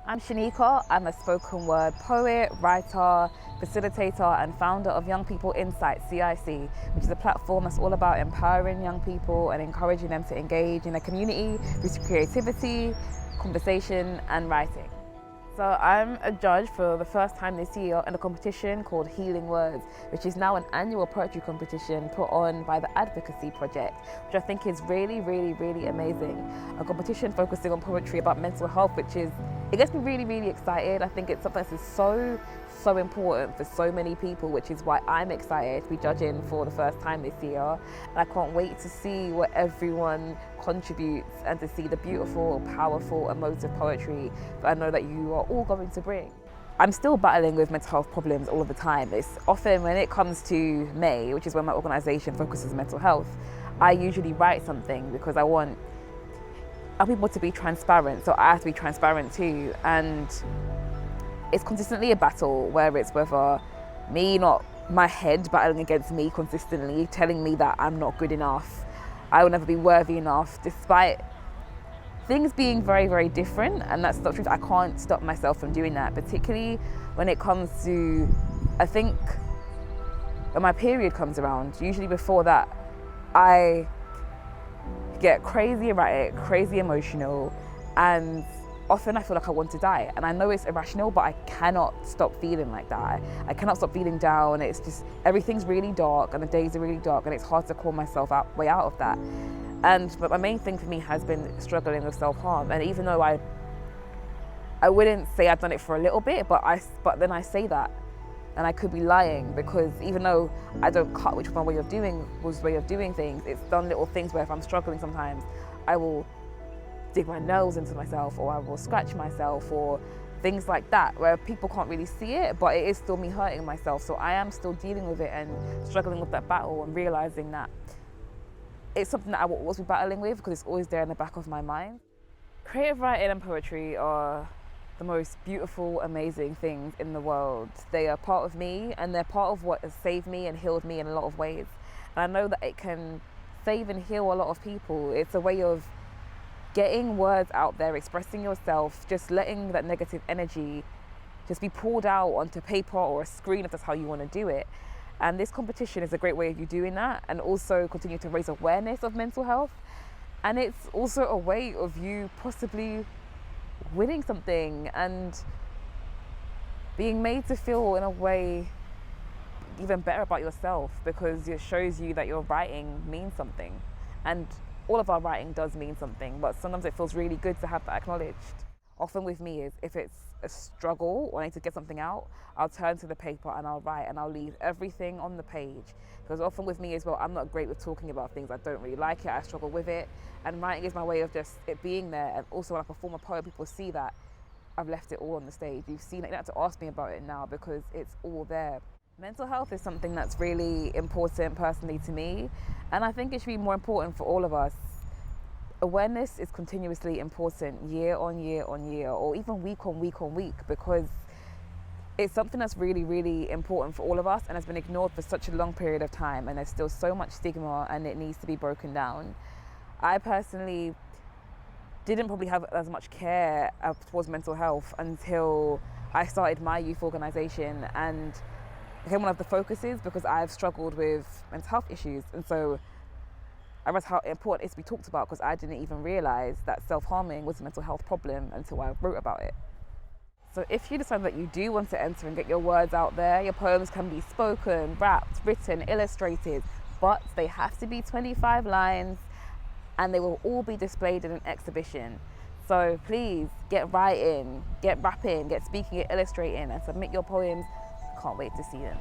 I'm Shaniqua. I'm a spoken word poet, writer, facilitator and founder of Young People Insight, CIC, which is a platform that's all about empowering young people and encouraging them to engage in a community through creativity, conversation and writing. So I'm a judge for the first time this year in a competition called Healing Words, which is now an annual poetry competition put on by the Advocacy Project, which I think is really, really, really amazing. A competition focusing on poetry about mental health, it gets me really, really excited. I think it's something that is so important for so many people, which is why I'm excited to be judging for the first time this year. And I can't wait to see what everyone contributes and to see the beautiful, powerful, emotive poetry that I know that you are all going to bring. I'm still battling with mental health problems all of the time. It's often when it comes to May, which is when my organisation focuses on mental health, I usually write something because I want other people to be transparent, so I have to be transparent too. And it's consistently a battle where it's whether my head battling against me consistently, telling me that I'm not good enough, I will never be worthy enough, despite things being very, very different. And that's not true. I can't stop myself from doing that, particularly when it comes to, I think, when my period comes around. Usually before that, I get crazy erratic, crazy emotional, and often I feel like I want to die. And I know it's irrational, but I cannot stop feeling like that. I cannot stop feeling down. It's just, everything's really dark and the days are really dark and it's hard to call myself way out of that. But my main thing for me has been struggling with self-harm. And even though I wouldn't say I've done it for a little bit, but then I say that and I could be lying, because even though I don't cut which my way of doing things, it's done little things where if I'm struggling sometimes, I will dig my nails into myself, or I will scratch myself, or things like that, where people can't really see it, but it is still me hurting myself. So I am still dealing with it and struggling with that battle and realizing that it's something that I will always be battling with because it's always there in the back of my mind. Creative writing and poetry are the most beautiful, amazing things in the world. They are part of me and they're part of what has saved me and healed me in a lot of ways. And I know that it can save and heal a lot of people. It's a way of getting words out there, expressing yourself, just letting that negative energy just be poured out onto paper or a screen if that's how you want to do it. And this competition is a great way of you doing that, and also continue to raise awareness of mental health. And it's also a way of you possibly winning something and being made to feel in a way even better about yourself, because it shows you that your writing means something. And all of our writing does mean something, but sometimes it feels really good to have that acknowledged. Often with me is, if it's a struggle or I need to get something out, I'll turn to the paper and I'll write and I'll leave everything on the page. Because often with me as well, I'm not great with talking about things. I don't really like it, I struggle with it. And writing is my way of just it being there. And also when I perform a poem, people see that I've left it all on the stage. You've seen it, you don't have to ask me about it now because it's all there. Mental health is something that's really important personally to me, and I think it should be more important for all of us. Awareness is continuously important year on year on year, or even week on week on week, because it's something that's really, really important for all of us and has been ignored for such a long period of time, and there's still so much stigma and it needs to be broken down. I personally didn't probably have as much care towards mental health until I started my youth organisation and became one of the focuses, because I've struggled with mental health issues. And so I realized how important it is to be talked about, because I didn't even realise that self-harming was a mental health problem until I wrote about it. So if you decide that you do want to enter and get your words out there, your poems can be spoken, rapped, written, illustrated, but they have to be 25 lines and they will all be displayed in an exhibition. So please get writing, get rapping, get speaking, get illustrating, and submit your poems. Can't wait to see them.